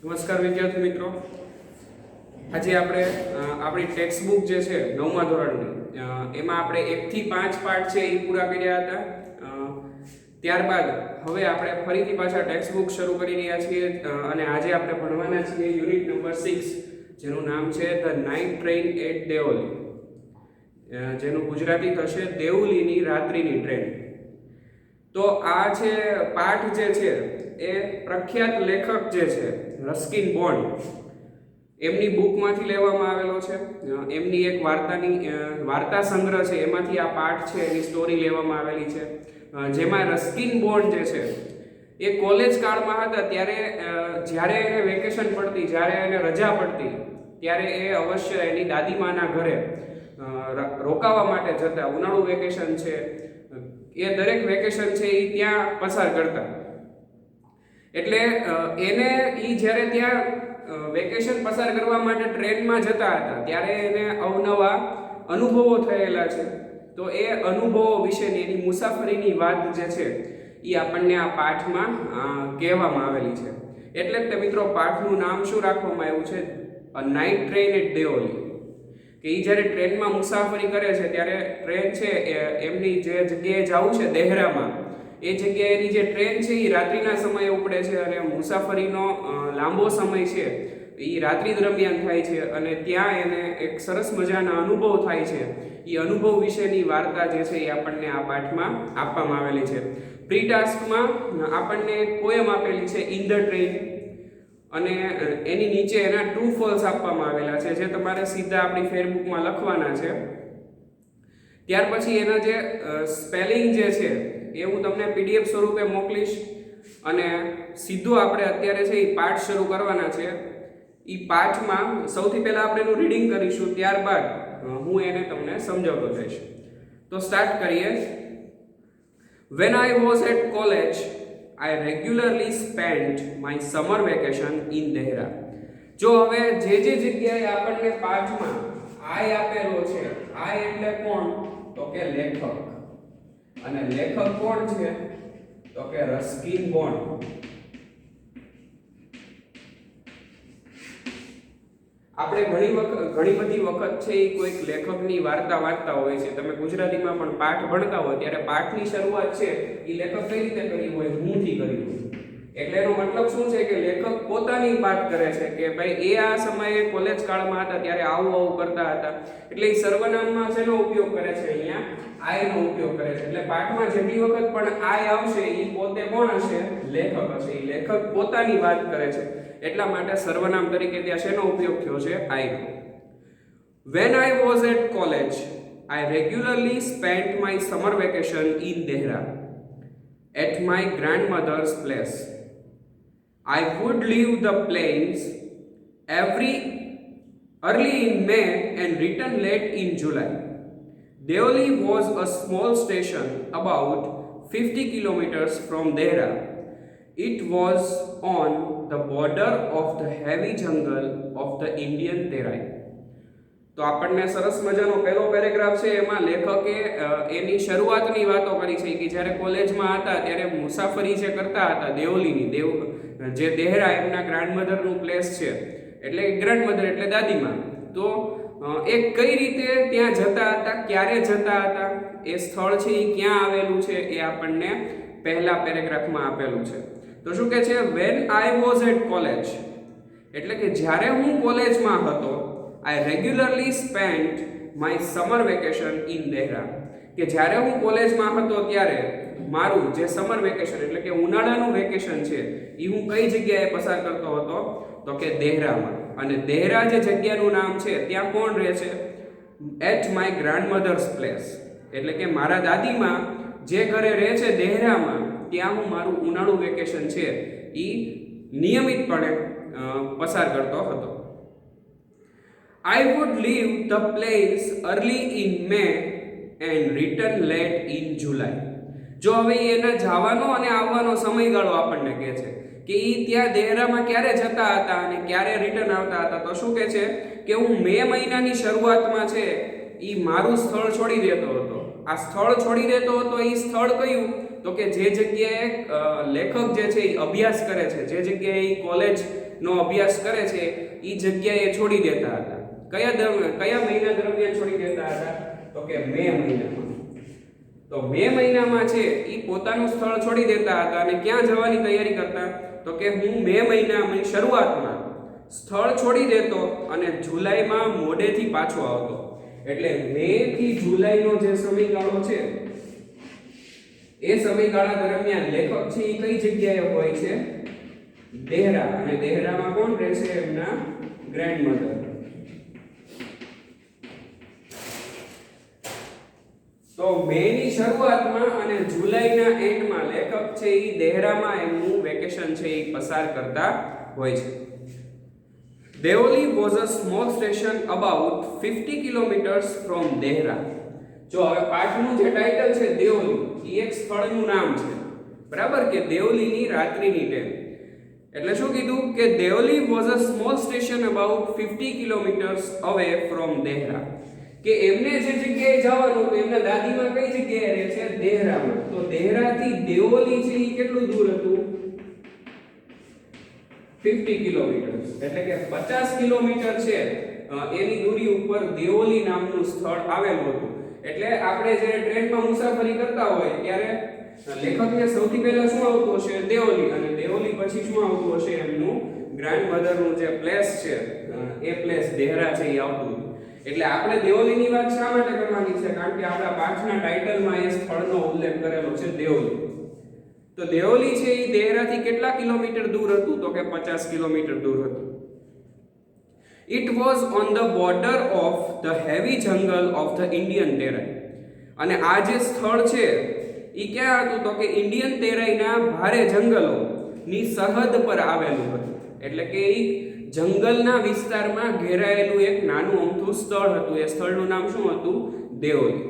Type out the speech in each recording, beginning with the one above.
નમસ્કાર વિદ્યાર્થી મિત્રો, આજે આપણે આપણી ટેક્સ્ટ બુક જે છે 9મા ધોરણની એમાં આપણે 1 થી 5 પાઠ છે એ પૂરા કર્યા હતા. ત્યારબાદ હવે આપણે ફરીથી પાછા ટેક્સ્ટ બુક શરૂ કરી રહ્યા છીએ અને આજે આપણે ભણવાના છીએ યુનિટ નંબર 6 જેનું નામ છે the night train at Deoli, જેનું ગુજરાતી થશે દેવલીની રાત્રિની ટ્રેન. તો આ છે પાઠ જે છે એ પ્રખ્યાત લેખક જે છે રસ્કિન બોન્ડ એમની બુકમાંથી લેવામાં આવેલો છે. એમની એક વાર્તા સંગ્રહ છે, એમાંથી આ પાઠ છે એની સ્ટોરી લેવામાં આવેલી છે. જેમાં રસ્કિન બોન્ડ જે છે એ કોલેજ કાળમાં હતા ત્યારે જ્યારે એને વેકેશન પડતી, જ્યારે એને રજા પડતી ત્યારે એ અવશ્ય એની દાદીમાના ઘરે રોકાવા માટે જતા. ઉનાળુ વેકેશન છે એ દરેક વેકેશન છે એ ત્યાં પસાર કરતા. એટલે એને જ્યારે ત્યાં વેકેશન પસાર કરવા માટે ટ્રેનમાં જતા હતા ત્યારે એને અવનવા અનુભવો થયેલા છે. તો એ અનુભવો વિશેની એની મુસાફરીની વાત જે છે એ આપણને આ પાઠમાં કહેવામાં આવેલી છે. એટલે જ તે મિત્રો પાઠનું નામ શું રાખવામાં આવ્યું છે? A night train at Deoli. કે એ જ્યારે ટ્રેનમાં મુસાફરી કરે છે ત્યારે ટ્રેન છે એમની જે જગ્યાએ જવું છે દેહરામાં, એ જગ્યાએની જે ટ્રેન છે એ રાત્રિના સમયે ઉપડે છે અને મુસાફરીનો લાંબો સમય છે એ રાત્રિ દરમિયાન થાય છે અને ત્યાં એને એક સરસ મજાના અનુભવ થાય છે. એ અનુભવ વિશેની વાર્તા જે છે એ આપણને આ પાઠમાં આપવામાં આવેલી છે. પ્રી ટાસ્કમાં આપણને એક પોયમ આપેલી છે ઇન ધ ટ્રેન અને એની નીચે એના ટ્રુ ફોલ્સ આપવામાં આવેલા છે, જે તમારે સીધા આપણી ફેરબુકમાં લખવાના છે. ત્યાર પછી એના જે સ્પેલિંગ જે છે એ હું તમને પીડીએફ સ્વરૂપે મોકલીશ અને સીધો આપણે અત્યારે છે એ પાઠ શરૂ કરવાના છે. એ પાઠમાં સૌથી પહેલા આપણે એનું રીડિંગ કરીશું, ત્યારબાદ હું એને તમને સમજાવતો જઈશ. તો સ્ટાર્ટ કરીએ. When I was at college, I regularly spent my summer vacation in Dehra. જો હવે જે જગ્યાએ આપણને પાઠમાં આય આપેલો છે, આય એટલે કોણ? તો કે લેખક. અને લેખક કોણ છે? તો કે રસ્કિન બોન્ડ. આપણે ઘણી બધી વખત છે એ કોઈક લેખકની વાર્તા વાંચતા હોય છે. તમે ગુજરાતીમાં પણ પાઠ ભણતા હોય ત્યારે પાઠની શરૂઆત છે એ લેખક કઈ રીતે કરી હોય? હુંથી કરી હોય. એટલે એનો મતલબ શું છે કે લેખક પોતાની વાત કરે છે કે ભાઈ એ આ સમયે કોલેજ કાળમાં હતા ત્યારે આવું કરતા હતા. એટલે એ સર્વનામમાં શેનો ઉપયોગ કરે છે? અહીંયા આયનો ઉપયોગ કરે છે. એટલે પાઠમાં જેટલી વખત પણ આય આવશે એ પોતે કોણ હશે? લેખક હશે. એ લેખક પોતાની વાત કરે છે એટલા માટે સર્વનામ તરીકે ત્યાં શેનો ઉપયોગ થયો છે? આયનો. When I was at college, I regularly spent my summer vacation in Dehra at my grandmother's place. I would leave the plains early in May and return late in July. Devli was a small station about 50 kilometers from Dehra. It was on the border of the heavy jungle of the Indian Terai. તો આપણને સરસ મજાનો પહેલો paragraph છે એમાં લેખકે એની શરૂઆતની વાતો કરી છે કે જ્યારે કોલેજમાં હતા ત્યારે મુસાફરી જે કરતા હતા દેવલીની, જે દેહરા એમના ગ્રાન્ડમધરનું પ્લેસ છે, એટલે ગ્રાન્ડમધર એટલે દાદીમાં. તો એ કઈ રીતે ત્યાં જતા હતા, ક્યારે જતા હતા, એ સ્થળ છે એ ક્યાં આવેલું છે એ આપણને પહેલા પેરેગ્રાફમાં આપેલું છે. તો શું કે છે? When I was at college, એટલે કે જ્યારે હું કોલેજમાં હતો. I regularly spent my summer vacation in Dehra, કે જ્યારે હું કોલેજમાં હતો ત્યારે મારું જે સમર વેકેશન એટલે કે ઉનાળાનું વેકેશન છે એ હું કઈ જગ્યાએ પસાર કરતો હતો? તો કે દેહરામાં. અને દેહરા જે જગ્યાનું નામ છે ત્યાં કોણ રહે છે? એટ માય ગ્રાન્ડમધર્સ પ્લેસ, એટલે કે મારા દાદીમાં જે ઘરે રહે છે દેહરામાં, ત્યાં હું મારું ઉનાળુ વેકેશન છે એ નિયમિતપણે પસાર કરતો હતો. I would leave the plains early in May and return late in July. જો હવે એના જવાનો અને આવવાનો સમયગાળો આપણને કહે છે કે એ ત્યાં દેહરામાં ક્યારે જતા હતા અને ક્યારે રિટર્ન આવતા હતા. તો શું કહે છે કે હું મે મહિનાની શરૂઆતમાં છે એ મારું સ્થળ છોડી દેતો હતો. આ સ્થળ છોડી દેતો હતો, એ સ્થળ કયું? તો કે જે જગ્યાએ લેખક જે છે એ અભ્યાસ કરે છે, જે જગ્યાએ એ કોલેજનો અભ્યાસ કરે છે એ જગ્યાએ છોડી દેતા હતા. કયા મહિના દરમિયાન છોડી દેતા હતા? તો કે મે મહિનામાં. તો મે મહિનામાં છે એ પોતાનું સ્થળ છોડી દેતા હતા અને ક્યાં જવાની તૈયારી કરતા? તો કે હું મે મહિનાની શરૂઆતમાં સ્થળ છોડી દેતો અને જુલાઈમાં મોડેથી પાછો આવતો. એટલે મે થી જુલાઈનો જે સમયગાળો છે એ સમયગાળા દરમિયાન લેખક છે એ કઈ જગ્યાએ હોય છે? દેહરા. અને દેહરામાં કોણ રહેશે? એમના ગ્રેન્ડમધર. તો મે ની શરૂઆતમાં અને જુલાઈના એન્ડમાં લેખક છે એ દેહરામાં એમનું વેકેશન છે એ પસાર કરતા હોય છે. Deoli was a small station about 50 kilometers from Dehra. જો હવે પાઠનું જે ટાઇટલ છે દેઓલી, એ એક સ્થળનું નામ છે, બરાબર, કે દેઓલીની રાત્રિની ટ્રેન. એટલે શું કીધું કે Deoli was a small station about 50 kilometers away from Dehra. કે એમને જે જગ્યાએ જવાનું હતું, એમના દાદીમાં કઈ જગ્યાએ રહે છે? દેહરામાં. તો દેહરાથી દેઓલી છે એ કેટલું દૂર હતું? 50 કિલોમીટર. એટલે કે 50 કિલોમીટર છે એની દૂરી ઉપર દેઓલી નામનું સ્થળ આવેલું હતું. એટલે આપણે જે ટ્રેનમાં મુસાફરી કરતા હોય ત્યારે લેખકને સૌથી પહેલા શું આવતું હશે? દેઓલી. અને દેઓલી પછી શું આવતું હશે? એમનું ગ્રાન્ડમધરનું જે પ્લેસ છે એ પ્લેસ દેહરા છે એ આવતું. એટલે આપણે દેઓલીની વાત શા માટે કરવાની છે? કારણ કે આપણા પાઠના ટાઇટલમાં એ સ્થળનો ઉલ્લેખ કરેલો છે, દેઓલી. તો દેઓલી છે એ દેહરાથી કેટલા કિલોમીટર દૂર હતું? તો કે 50 કિલોમીટર દૂર હતું. It was on the border of the heavy jungle of the Indian Terai. અને આ જે સ્થળ છે એ ક્યાં હતું? તો કે ઇન્ડિયન તેરાઈના ભારે જંગલોની સરહદ પર આવેલું હતું. એટલે કે એ જંગલના વિસ્તારમાં ઘેરાયેલું એક નાનું અમથું સ્થળ હતું. એ સ્થળનું નામ શું હતું? દેઓલી.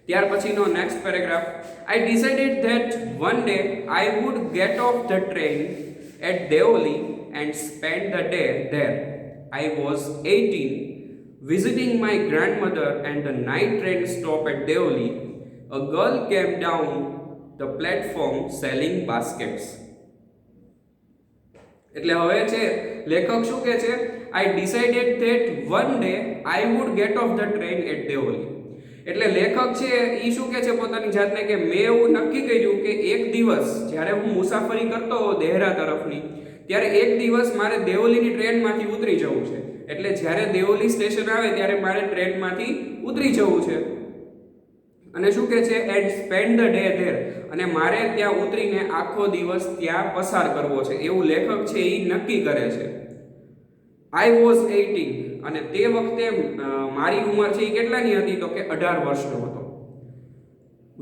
ત્યાર પછીનો next paragraph. I decided that one day I would get off the train at Deoli and spend the day there. I was 18, visiting my grandmother, and the night train stopped at Deoli. A girl came down the platform selling baskets. એટલે હવે છે લેખક શું કહે છે? I decided that one day I would get off the train at Deoli. એટલે લેખક છે એ શું કહે છે પોતાની જાતને કે મેં એવું નક્કી કર્યું કે એક દિવસ જ્યારે હું મુસાફરી કરતો હોઉં દેહરા તરફની, ત્યારે એક દિવસ મારે દેઓલીની ટ્રેનમાંથી ઉતરી જવું છે. એટલે જ્યારે દેઓલી સ્ટેશન આવે ત્યારે મારે ટ્રેનમાંથી ઉતરી જવું છે. અને શું કહે છે? And spend the day there. અને મારે ત્યાં ઉતરીને આખો દિવસ ત્યાં પસાર કરવો છે, એવું લેખક છે એ નક્કી કરે છે. I was 18. અને તે વખતે મારી ઉંમર છે એ કેટલાની હતી? તો કે 18 વર્ષનો હતો.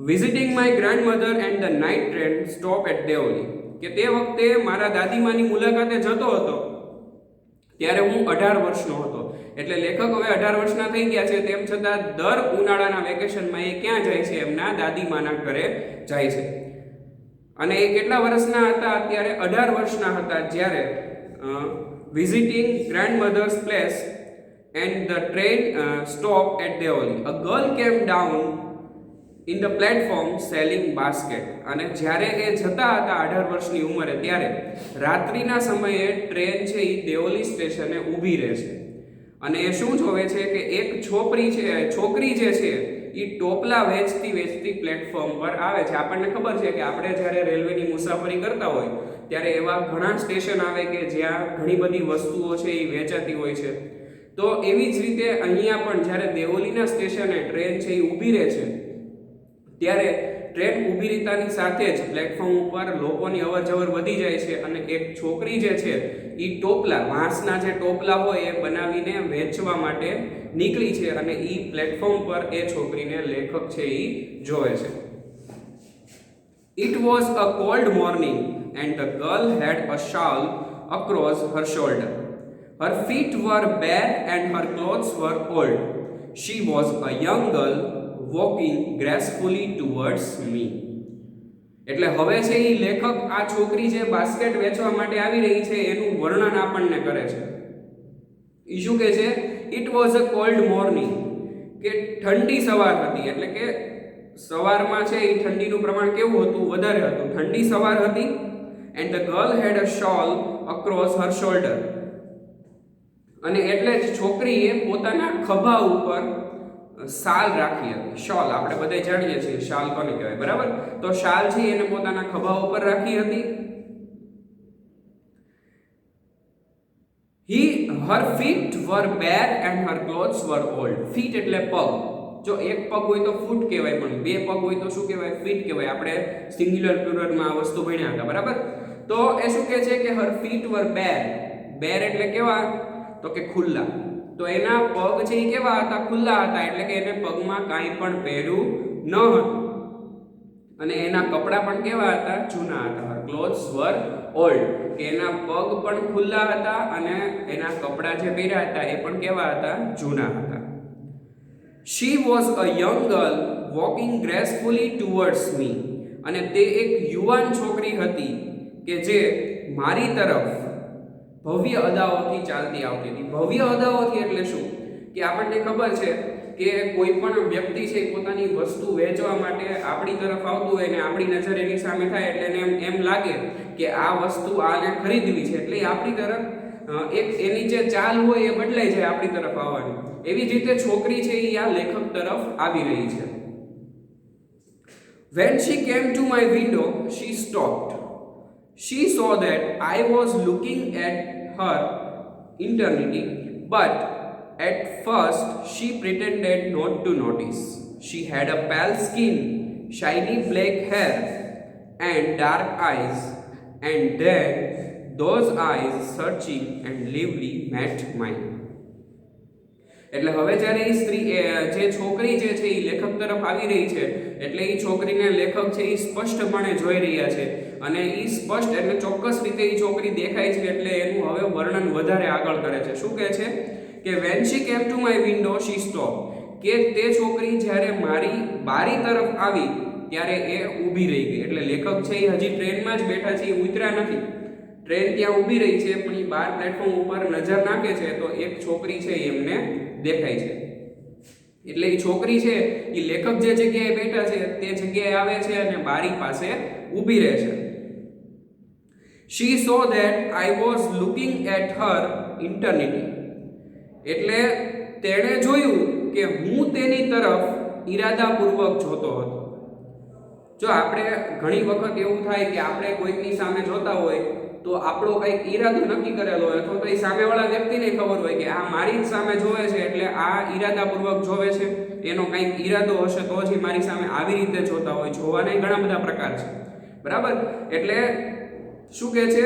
Visiting my grandmother and the night train stop at Deoli. કે તે વખતે મારા દાદીમાની મુલાકાતે જતો હતો ત્યારે હું 18 વર્ષનો હતો. એટલે લેખક હવે 18 વર્ષના થઈ ગયા છે, તેમ છતાં દર ઉનાળાના વેકેશનમાં એ ક્યાં જાય છે? એમના દાદીમાના ઘરે જાય છે. અને એ કેટલા વર્ષના હતા? અત્યારે 18 વર્ષના હતા જ્યારે visiting grandmother's place and the train stopped at Deoli. A girl came down in the platform selling basket. અને જ્યારે એ જતા હતા 18 વર્ષની ઉંમરે ત્યારે રાત્રિના સમયે ટ્રેન છે એ દેઓલી સ્ટેશને ઊભી રહે છે. અને એ શું જોવે છે કે એક છોકરી જે છે એ ટોપલા વેચતી પ્લેટફોર્મ પર આવે છે. આપણને ખબર છે કે આપણે જ્યારે રેલવેની મુસાફરી કરતા હોય ત્યારે એવા ઘણા સ્ટેશન આવે કે જ્યાં ઘણી બધી વસ્તુઓ છે એ વેચાતી હોય છે. તો એવી જ રીતે અહીંયા પણ જ્યારે દેઓલીના સ્ટેશને ટ્રેન છે એ ઊભી રહે છે ત્યારે ટ્રેન ઊભી રહેતાની સાથે જ પ્લેટફોર્મ ઉપર લોકોની અવરજવર વધી જાય છે. અને એક છોકરી જે છે એ ટોપલા, વાંસના જે ટોપલા હોય એ બનાવીને વેચવા માટે નીકળી છે. અને એ પ્લેટફોર્મ પર એ છોકરીને લેખક છે એ જોવે છે. It was a cold morning and the girl had a shawl across her shoulder. Her feet were bare and her clothes were old. She was a young girl walking gracefully towards me. એટલે હવે છે એ લેખક આ છોકરી જે basket વેચવા માટે આવી રહી છે એનું વર્ણન આપણને કરે છે. એ શું કહે છે? It was a cold morning. કે ઠંડી સવાર હતી. એટલે કે સવારમાં છે એ ઠંડીનું પ્રમાણ કેવું હતું? વધારે હતું. ઠંડી સવાર હતી. And the girl had a shawl across her shoulder. અને એટલે જ છોકરીએ પોતાના ખભા ઉપર શાલ રાખી હતી. શોલ આપણે બધા જાણીએ છીએ શાલ કોને કહેવાય, બરાબર? તો શાલ છે એને પોતાના ખભા ઉપર રાખી હતી. her feet were bare and her clothes were old. feet એટલે પગ. જો એક પગ હોય તો ફૂટ કહેવાય, પણ બે પગ હોય તો શું કહેવાય? ફીટ કહેવાય. આપણે સિંગ્યુલર પ્લુરલમાં આ વસ્તુ ભણ્યા હતા, બરાબર? તો એ શું કહે છે કે her feet were bare. bare એટલે કેવા? તો કે ખુલ્લા. તો એના પગ છે એ કેવા હતા? ખુલ્લા હતા. એટલે કે એને પગમાં કાંઈ પણ પહેર્યું ન હતું. અને એના કપડા પણ કેવા હતા? જૂના હતા. her clothes were old. કે એના પગ પણ ખુલ્લા હતા અને એના કપડા જે પહેર્યા હતા એ પણ કેવા હતા? જૂના હતા. she was a young girl walking gracefully towards me. અને તે એક યુવાન છોકરી હતી કે જે મારી તરફ ભવ્ય અદાઓથી ચાલતી આવતી હતી. ભવ્ય અદાઓથી એટલે શું? કે આપણને ખબર છે કે કોઈ પણ વ્યક્તિ છે પોતાની વસ્તુ વેચવા માટે આપણી તરફ આવતું હોય ને આપણી નજર એની સામે થાય એટલે એને એમ લાગે કે આ વસ્તુ આને ખરીદવી છે, એટલે આપણી તરફ એક એની જે ચાલ હોય એ બદલાઈ જાય આપણી તરફ આવવાની. એવી જ રીતે છોકરી છે એ આ લેખક તરફ આવી રહી છે. When she came to my window, she stopped. She saw that I was looking at her intently, but at first she pretended not to notice. She had a pale skin, shiny black hair, and dark eyes, and then those eyes searching and lively met mine. એટલે હવે જ્યારે એ સ્ત્રી જે છોકરી જે છે એ લેખક તરફ આવી રહી છે એટલે એ છોકરીને લેખક છે એ સ્પષ્ટપણે જોઈ રહ્યા છે અને એ સ્પષ્ટ એટલે ચોક્કસ રીતે એ છોકરી દેખાય છે એટલે એનું હવે વર્ણન વધારે આગળ કરે છે. શું કહે છે કે when she came to my window she stopped. કે તે છોકરી જ્યારે મારી બારી તરફ આવી ત્યારે એ ઊભી રહી ગઈ. એટલે લેખક છે એ હજી ટ્રેનમાં જ બેઠા છે, એ ઉતર્યા નથી. ટ્રેન ત્યાં ઊભી રહી છે પણ એ બાર પ્લેટફોર્મ ઉપર નજર નાખે છે તો એક છોકરી છે એમને દેખાય છે. એટલે એ છોકરી છે એ લેખક જે જગ્યાએ બેઠા છે તે જગ્યાએ આવે છે અને બારી પાસે ઊભી રહે છે. She saw that I was looking at her intently. એટલે તેણે જોયું કે હું તેની તરફ ઈરાદાપૂર્વક જોતો હતો. જો આપણે ઘણી વખત એવું થાય કે આપણે કોઈકની સામે જોતા હોય તો આપણો કંઈક ઈરાદો નક્કી કરેલો હોય અથવા તો એ સામેવાળા વ્યક્તિને ખબર હોય કે આ મારી જ સામે જોવે છે એટલે આ ઈરાદાપૂર્વક જોવે છે, એનો કંઈક ઈરાદો હશે તો જ મારી સામે આવી રીતે જોતા હોય. જોવાના ઘણા બધા પ્રકાર છે, બરાબર? એટલે શું કહે છે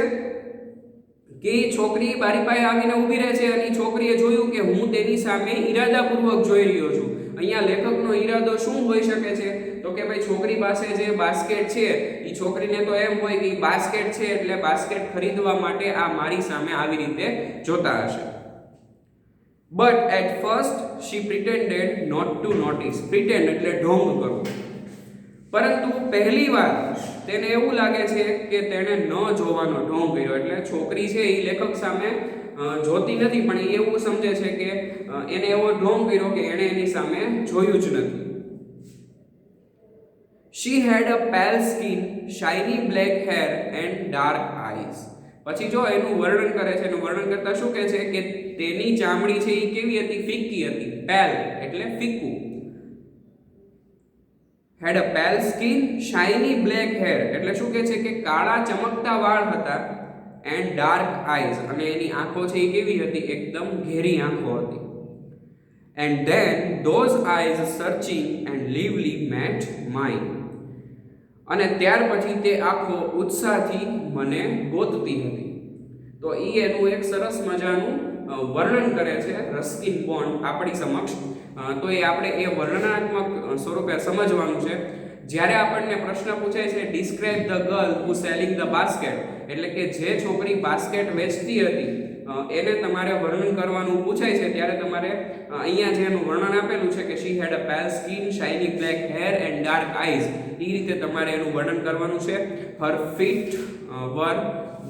કે છોકરી બારી પાસે આવીને ઊભી રહે છે અને છોકરીએ જોયું કે હું તેની સામે ઈરાદાપૂર્વક જોઈ રહ્યો છું. અહીંયા લેખકનો ઈરાદો શું હોઈ શકે છે? તો કે ભાઈ છોકરી પાસે જે બાસ્કેટ છે એ છોકરીને તો એમ હોય કે બાસ્કેટ છે એટલે બાસ્કેટ ખરીદવા માટે આ મારી સામે આવી રીતે જોતા હશે. But at first she pretended not to notice. Pretend એટલે ઢોંગ કરવું. પરંતુ પહેલી વાર તેને એવું લાગે છે કે તેણે ન જોવાનો ઢોંગ કર્યો. એટલે છોકરી છે એ લેખક સામે જોતી નથી પણ એ એવું સમજે છે કે એને એવો ઢોંગ કર્યો કે એણે એની સામે જોયું જ નથી. She had a pale skin, shiny black hair and dark eyes. પછી જો એનું વર્ણન કરે છે, એનું વર્ણન કરતા શું કહે છે કે તેની ચામડી છે એ કેવી હતી? ફિક્કી હતી. pale એટલે ફિક્કું. had a pale skin, shiny black hair એટલે શું કહે છે કે કાળા ચમકતા વાળ હતા and dark eyes અને એની આંખો છે એ કેવી હતી? એકદમ ઘેરી આંખો હતી. and then those eyes searching and lively met mine. અને ત્યાર પછી તે આંખો ઉત્સાહથી મને ગોતતી હતી. તો એ એનું એક સરસ મજાનું વર્ણન કરે છે રસ્કિન બોન્ડ આપણી સમક્ષ. તો એ આપણે એ વર્ણનાત્મક સ્વરૂપે સમજવાનું છે. જ્યારે આપણને પ્રશ્ન પૂછાય છે describe the girl who selling the basket, એટલે કે જે છોકરી બાસ્કેટ વેચતી હતી એને તમારે વર્ણન કરવાનું પૂછાય છે ત્યારે તમારે અહીંયા જેનું વર્ણન આપેલું છે કે શી had a pale skin, shiny black hair and dark eyes, એ રીતે તમારે એનું વર્ણન કરવાનું છે. Her feet were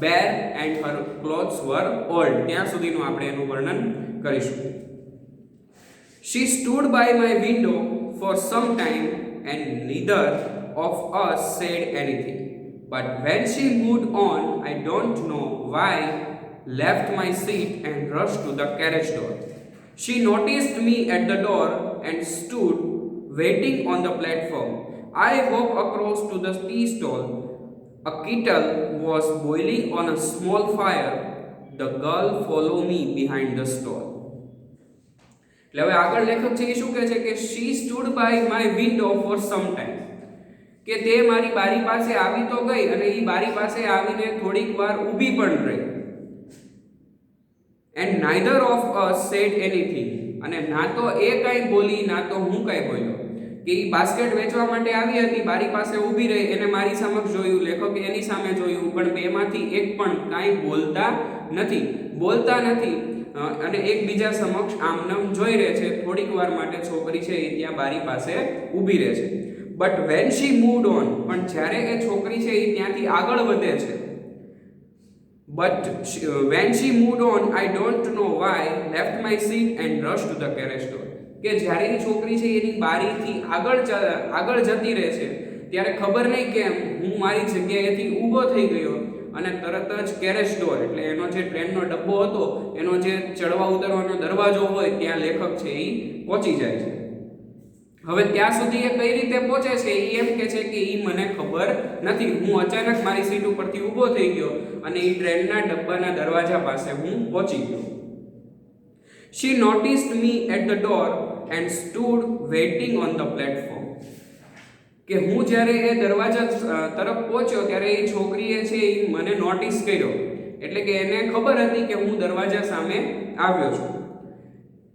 bare and her clothes were old, ત્યાં સુધીનું આપણે એનું વર્ણન કરીશું. She stood by my window for some time and neither of us said anything. But when she moved on, I don't know why, left my seat and rushed to the carriage door. She noticed me at the door and stood waiting on the platform. I walked across to the tea stall. A kettle was boiling on a small fire. The girl followed me behind the stall. એટલે હવે આગળ લેખક છે એ શું કહે છે કે she stood by my window for some time. કે તે મારી બારી પાસે આવી તો ગઈ અને એ બારી પાસે આવીને થોડીક વાર ઊભી પણ રહી. And neither of us said anything. અને ના તો એ કાંઈ બોલી ના તો હું કાંઈ બોલ્યો. કે એ બાસ્કેટ વેચવા માટે આવી હતી, બારી પાસે ઊભી રહી, એને મારી સમક્ષ જોયું, લેખકે એની સામે જોયું, પણ બેમાંથી એક પણ કાંઈ બોલતા નથી અને એકબીજા સમક્ષ આમનામ જોઈ રહે છે. થોડીક વાર માટે છોકરી છે એ ત્યાં બારી પાસે ઊભી રહે છે. But when she moved on, પણ જ્યારે એ છોકરી છે એ ત્યાંથી આગળ વધે છે. But when she moved on, I don't know why, left my seat and rushed to the carriage door. કે જ્યારે એ છોકરી છે એની બારીથી આગળ જતી રહે છે ત્યારે ખબર નહીં કેમ હું મારી જગ્યાએથી ઊભો થઈ ગયો અને તરત જ કેરેજ ડોર એટલે એનો જે ટ્રેનનો ડબ્બો હતો એનો જે ચડવા ઉતરવાનો દરવાજો હોય ત્યાં લેખક છે એ પહોંચી જાય છે. હવે ત્યાં સુધી એ કઈ રીતે પહોંચે છે એ એમ કે છે કે એ મને ખબર નથી. હું અચાનક મારી સીટ ઉપરથી ઊભો થઈ ગયો અને એ ટ્રેનના ડબ્બાના દરવાજા પાસે હું પહોંચી ગયો. She noticed me at the door and stood waiting on the platform. કે હું જ્યારે એ દરવાજા તરફ પહોંચ્યો ત્યારે એ છોકરીએ છે એ મને નોટિસ કર્યો, એટલે કે એને ખબર હતી કે હું દરવાજા સામે આવ્યો છું.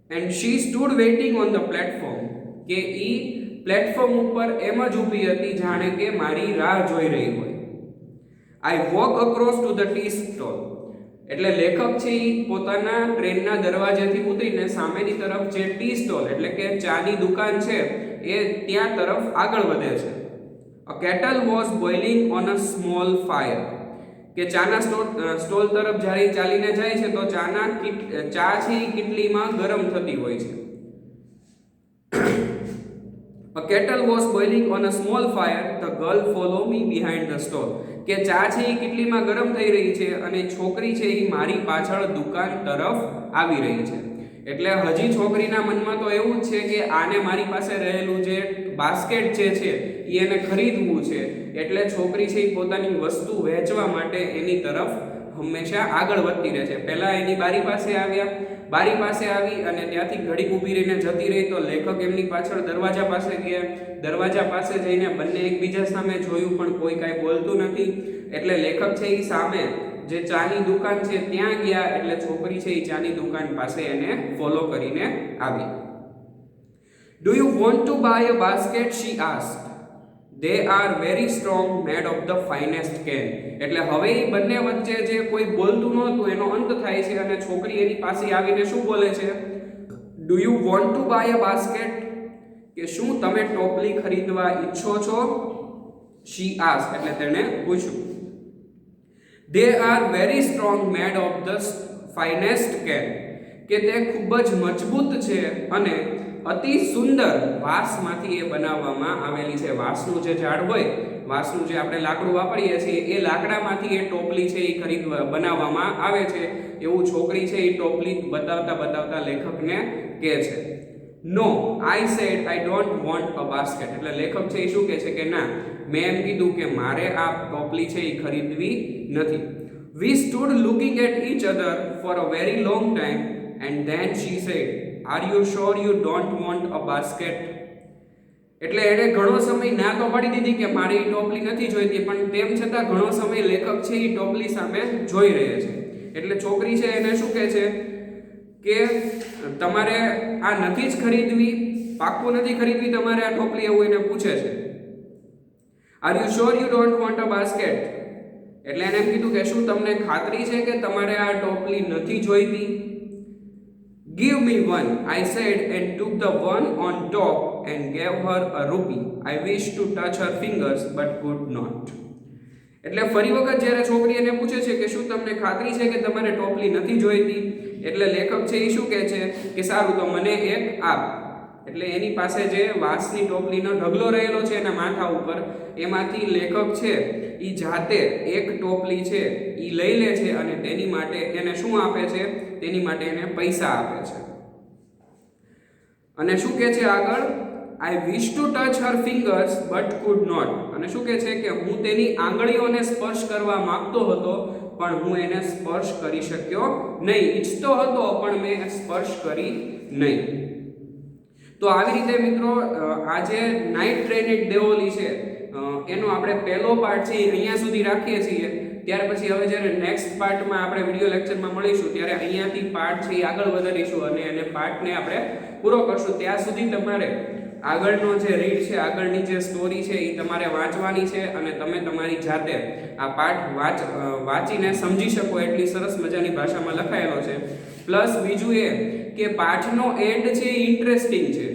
And she stood waiting on the platform. કે એ પ્લેટફોર્મ ઉપર એમ જ ઊભી હતી જાણે કે મારી રાહ જોઈ રહી હોય. I walk across to the tea stall. એટલે લેખક છે એ પોતાના ટ્રેનના દરવાજેથી ઉતરીને સામેની તરફ જે ટી સ્ટોલ એટલે કે ચાની દુકાન છે એ ત્યાં તરફ આગળ વધે છે. A kettle was boiling on a small fire. કે ચાના સ્ટોલ તરફ જ્યારે ચાલીને જાય છે તો ચા છે એ કેટલીમાં ગરમ થતી હોય છે. A kettle was boiling on a small fire. The girl followed me behind the stall. કે ચા છે એ કેટલીમાં ગરમ થઈ રહી છે અને છોકરી છે એ મારી પાછળ દુકાન તરફ આવી રહી છે. એટલે હજી છોકરીના મનમાં તો એવું જ છે કે આને મારી પાસે રહેલું જે બાસ્કેટ જે છે એ એને ખરીદવું છે. એટલે છોકરી છે એ પોતાની વસ્તુ વેચવા માટે એની તરફ હંમેશા આગળ વધતી રહે છે. પહેલા એની બારી પાસે આવી અને ત્યાંથી ઘડીક ઊભી રહીને જતી રહી તો લેખક એમની પાછળ દરવાજા પાસે ગયા. દરવાજા પાસે જઈને બંને એકબીજા સામે જોયું પણ કોઈ કાંઈ બોલતું નથી. એટલે લેખક છે એ સામે જે ચાની દુકાન છે ત્યાં ગયા એટલે છોકરી છે એ ચાની દુકાન પાસે એને ફોલો કરીને આવી. Do you want to buy a basket? She asked. They are very strong, made of the finest cane. એટલે હવે એ બંને વચ્ચે જે કોઈ બોલતું નહોતું એનો અંત થાય છે અને છોકરી એની પાસે આવીને શું બોલે છે? Do you want to buy a basket? કે શું તમે ટોપલી ખરીદવા ઈચ્છો છો? She asked. એટલે તેણે પૂછ્યું. They are very strong, made of the finest cane. કે તે ખૂબ જ મજબૂત છે અને અતિ સુંદર વાંસમાંથી એ બનાવવામાં આવેલી છે. વાંસનું જે ઝાડ હોય, વાંસનું જે આપણે લાકડું વાપરીએ છીએ એ લાકડામાંથી એ ટોપલી છે એ બનાવવામાં આવે છે એવું છોકરી છે એ ટોપલી બતાવતા લેખકને કહે છે. No, I said I don't want a basket. એટલે લેખક છે એ શું કહે છે કે ના, મેં એમ કીધું કે મારે આ ટોપલી છે એ ખરીદવી નથી. We stood looking at each other for a very long time and then she said, Are you sure you don't want a basket? એટલે એણે ઘણો સમય ના તો પાડી દીધી કે મારે એ ટોપલી નથી જોઈતી, પણ તેમ છતાં ઘણો સમય લેખક છે એ ટોપલી સામે જોઈ રહે છે. એટલે છોકરી છે એને શું કહે છે કે તમારે આ નથી જ ખરીદવી, પાક્કું નથી ખરીદવી તમારે આ ટોપલી, એવું એને પૂછે છે. Are you sure you don't want a basket? એટલે એને એમ કીધું કે શું તમને ખાતરી છે કે તમારે આ ટોપલી નથી જોઈતી? Give me one, I said and took the one on top and gave her a rupee. I wished to touch her fingers but could not. એટલે ફરી વખત જ્યારે છોકરી એને પૂછે છે કે શું તમને ખાતરી છે કે તમારે ટોપલી નથી જોઈતી, એટલે લેખક છે એ શું કહે છે કે સારું તો મને એક આપ. એટલે એની પાસે જે વાંસની ટોપલીનો ઢગલો રહેલો છે એના માથા ઉપર, એમાંથી લેખક છે એ જાતે એક ટોપલી છે એ લઈ લે છે અને તેની માટે એને શું આપે છે? તેની માટે એને પૈસા આપે છે. અને શું કહે છે આગળ? I wish to touch her fingers but could not. અને શું કહે છે કે હું તેની આંગળીઓને સ્પર્શ કરવા માંગતો હતો પણ હું એને સ્પર્શ કરી શક્યો નહીં. ઈચ્છતો હતો પણ મેં સ્પર્શ કરી નહીં. તો આવી રીતે મિત્રો આ જે નાઇટ ટ્રેન એટ દેવોલી છે એનો આપણે પહેલો પાર્ટ છે અહીંયા સુધી રાખીએ છીએ. ત્યાર પછી હવે જ્યારે નેક્સ્ટ પાર્ટમાં આપણે વિડીયો લેક્ચરમાં મળીશું ત્યારે અહીંયાથી પાર્ટ છે એ આગળ વધારીશું અને એને પાર્ટને આપણે પૂરો કરશું. ત્યાં સુધી તમારે આગળનો જે રીડ છે, આગળની જે સ્ટોરી છે એ તમારે વાંચવાની છે અને તમે તમારી જાતે આ પાઠ વાંચીને સમજી શકો એટલી સરસ મજાની ભાષામાં લખાયેલો છે. પ્લસ બીજું એ કે પાઠનો એન્ડ છે એ ઇન્ટરેસ્ટિંગ છે.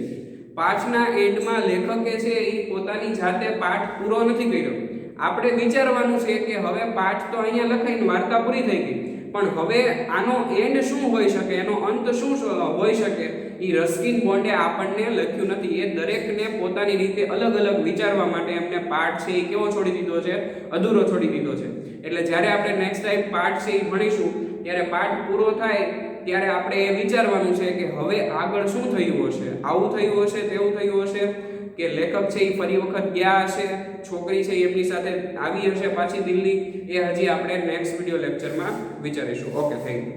પાઠના એન્ડમાં લેખકે છે એ પોતાની જાતે પાઠ પૂરો નથી કર્યો. આપણે વિચારવાનું છે કે હવે પાઠ તો અહીંયા લખાઈને વાર્તા પૂરી થઈ ગઈ, પણ હવે આનો એન્ડ શું હોઈ શકે, એનો અંત શું હોઈ શકે, એ રસ્કિન બોન્ડે આપણને લખ્યું નથી. એ દરેકને પોતાની રીતે અલગ અલગ વિચારવા માટે એમને પાઠ છે એ કેવો છોડી દીધો છે? અધૂરો છોડી દીધો છે. એટલે જ્યારે આપણે નેક્સ્ટ ટાઈમ પાઠ છે એ ભણીશું ત્યારે પાઠ પૂરો થાય ત્યારે આપણે એ વિચારવાનું છે કે હવે આગળ શું થયું હશે, આવું થયું હશે, તેવું થયું હશે, કે લેખક છે એ ફરી વખત ગયા હશે, છોકરી છે એમની સાથે આવી હશે પાછી દિલ્હી, એ હજી આપણે નેક્સ્ટ વિડીયો લેક્ચરમાં વિચારીશું. Okay, thank you.